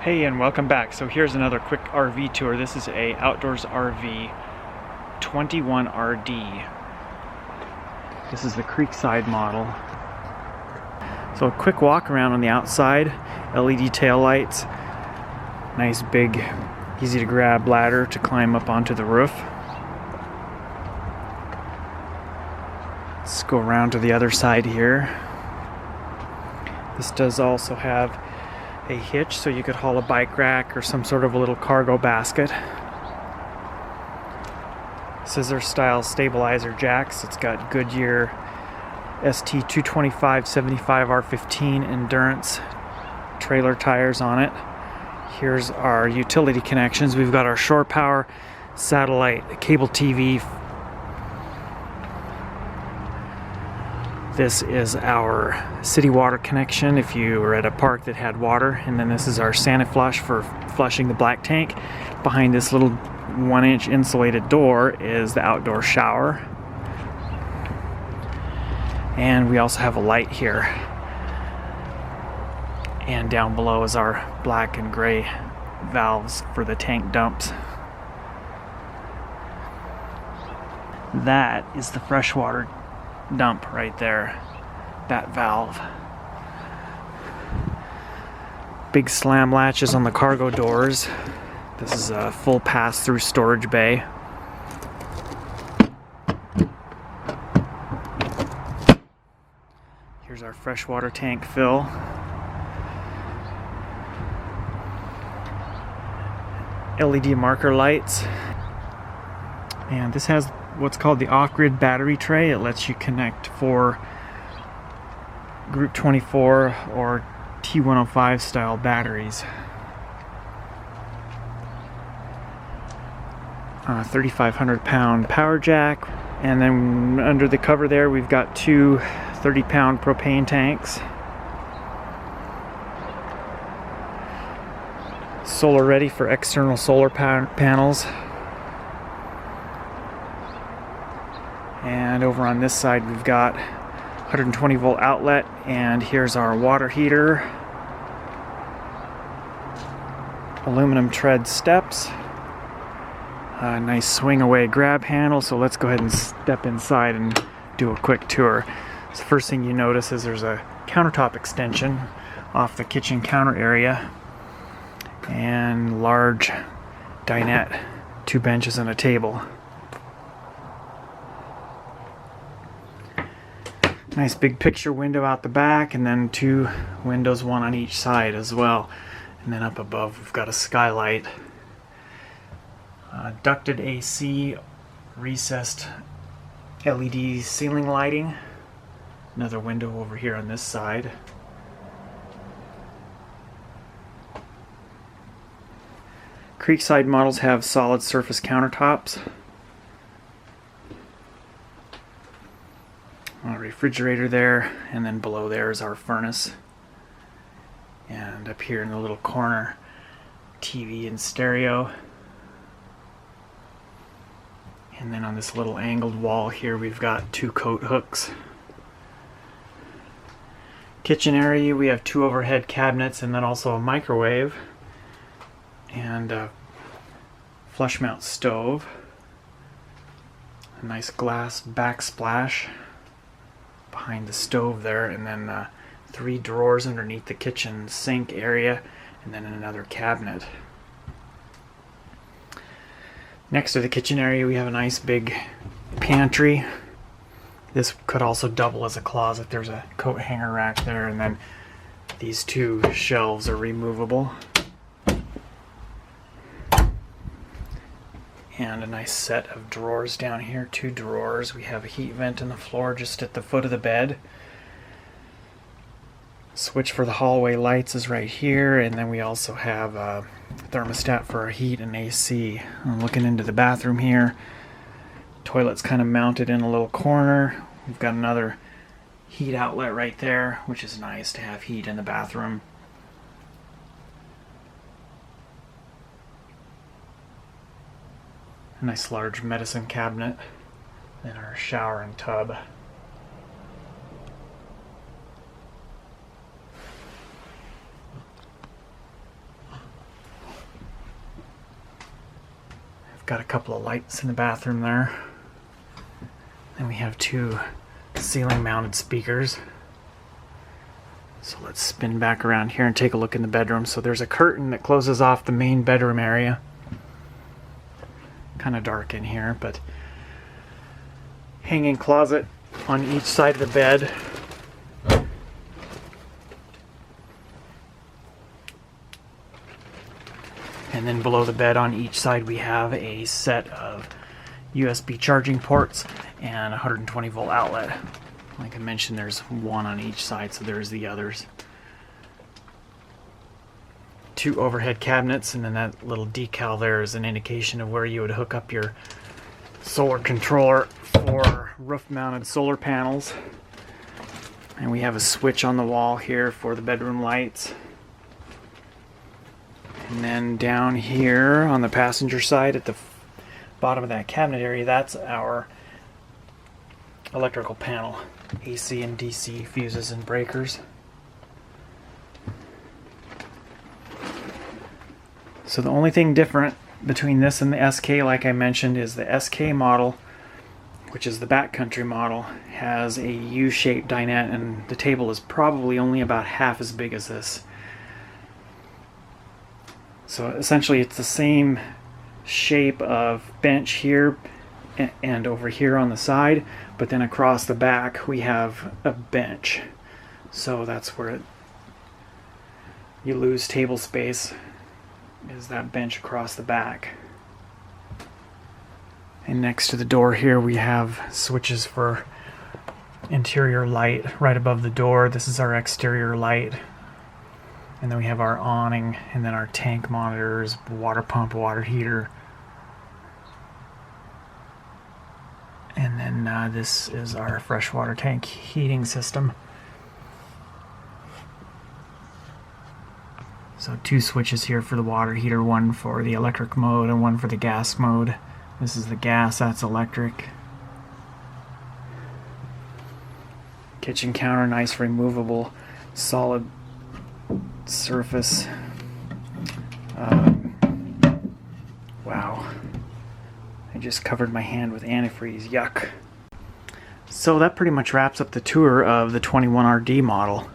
Hey, and welcome back. So here's another quick RV tour. This is a outdoors RV 21RD. This is the Creekside model. So a quick walk around on the outside. LED tail lights. Nice big, easy to grab ladder to climb up onto the roof. Let's go around to the other side here. This does also have a hitch, so you could haul a bike rack or some sort of a little cargo basket. Scissor style stabilizer jacks. It's got Goodyear ST225 75R15 endurance trailer tires on it. Here's our utility connections. We've got our shore power, satellite, cable TV. This is our city water connection if you were at a park that had water, and then this is our Santa flush for flushing the black tank. Behind this little 1-inch insulated door is the outdoor shower, and we also have a light here, and down below is our black and gray valves for the tank dumps. That is the freshwater dump right there, that valve. Big slam latches on the cargo doors. This is a full pass-through storage bay. Here's our freshwater tank fill. LED marker lights. And this has what's called the off-grid battery tray. It lets you connect 4 Group 24 or T105 style batteries. 3,500 pound power jack, and then under the cover there we've got 2 30-pound propane tanks. Solar ready for external solar panels. And over on this side we've got 120 volt outlet, and here's our water heater. Aluminum tread steps. A nice swing away grab handle, so let's go ahead and step inside and do a quick tour. So first thing you notice is there's a countertop extension off the kitchen counter area, and large dinette, 2 benches and a table. Nice big picture window out the back, and then 2 windows, 1 on each side as well. And then up above we've got a skylight. Ducted AC, recessed LED ceiling lighting. Another window over here on this side. Creekside models have solid surface countertops. A refrigerator there, and then below there is our furnace, and up here in the little corner, TV and stereo, and then on this little angled wall here we've got 2 coat hooks. Kitchen area, we have 2 overhead cabinets, and then also a microwave and a flush mount stove, a nice glass backsplash behind the stove there, and then 3 drawers underneath the kitchen sink area, and then another cabinet. Next to the kitchen area we have a nice big pantry. This could also double as a closet. There's a coat hanger rack there, and then these 2 shelves are removable. And a nice set of drawers down here, 2 drawers. We have a heat vent in the floor just at the foot of the bed. Switch for the hallway lights is right here, and then we also have a thermostat for our heat and AC. I'm looking into the bathroom here. Toilet's kind of mounted in a little corner. We've got another heat outlet right there, which is nice to have heat in the bathroom. A nice large medicine cabinet, then our shower and tub. Got a couple of lights in the bathroom there. Then we have 2 ceiling mounted speakers. So let's spin back around here and take a look in the bedroom. So there's a curtain that closes off the main bedroom area. Kind of dark in here, but hanging closet on each side of the bed. And then below the bed on each side we have a set of USB charging ports and a 120 volt outlet. Like I mentioned, there's 1 on each side, so there's the others. 2 overhead cabinets, and then that little decal there is an indication of where you would hook up your solar controller for roof mounted solar panels. And we have a switch on the wall here for the bedroom lights. And then down here on the passenger side at the bottom of that cabinet area, that's our electrical panel. AC and DC fuses and breakers. So the only thing different between this and the SK, like I mentioned, is the SK model, which is the backcountry model, has a U-shaped dinette, and the table is probably only about half as big as this. So essentially it's the same shape of bench here and over here on the side, but then across the back we have a bench. So that's where you lose table space, is that bench across the back. And next to the door here we have switches for interior light right above the door. This is our exterior light. And then we have our awning, and then our tank monitors, water pump, water heater. And then this is our freshwater tank heating system. So 2 switches here for the water heater, 1 for the electric mode and 1 for the gas mode. This is the gas, that's electric. Kitchen counter, nice removable solid surface. Wow, I just covered my hand with antifreeze, yuck. So that pretty much wraps up the tour of the 21RD model.